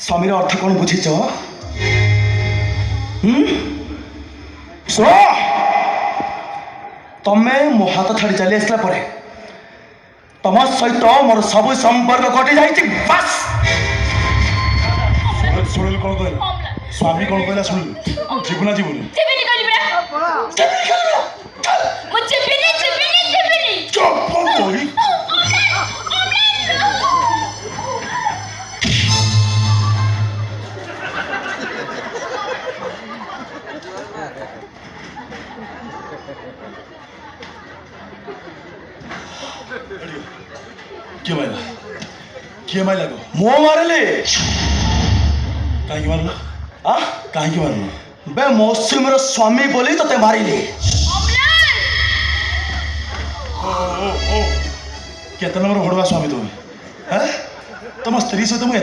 स्वामीर अर्थ कौन बुझीच शुण तमें मो हाथ छाड़ी चली आसला परे तुम सहित मोर सब संपर्क कटि जाइए बस शुणिल कौन कहला स्वामी कौन कहला शुणिल जीवु ना जीवुनी चुप कौन कहली किए माइला गो मो मारले कहीं मारल कहीं मारल बे मौसुमीर स्वामी बोली तो मारिली केते नंबर भड़वा स्वामी तुम्हें तुम स्त्री सहित मुझे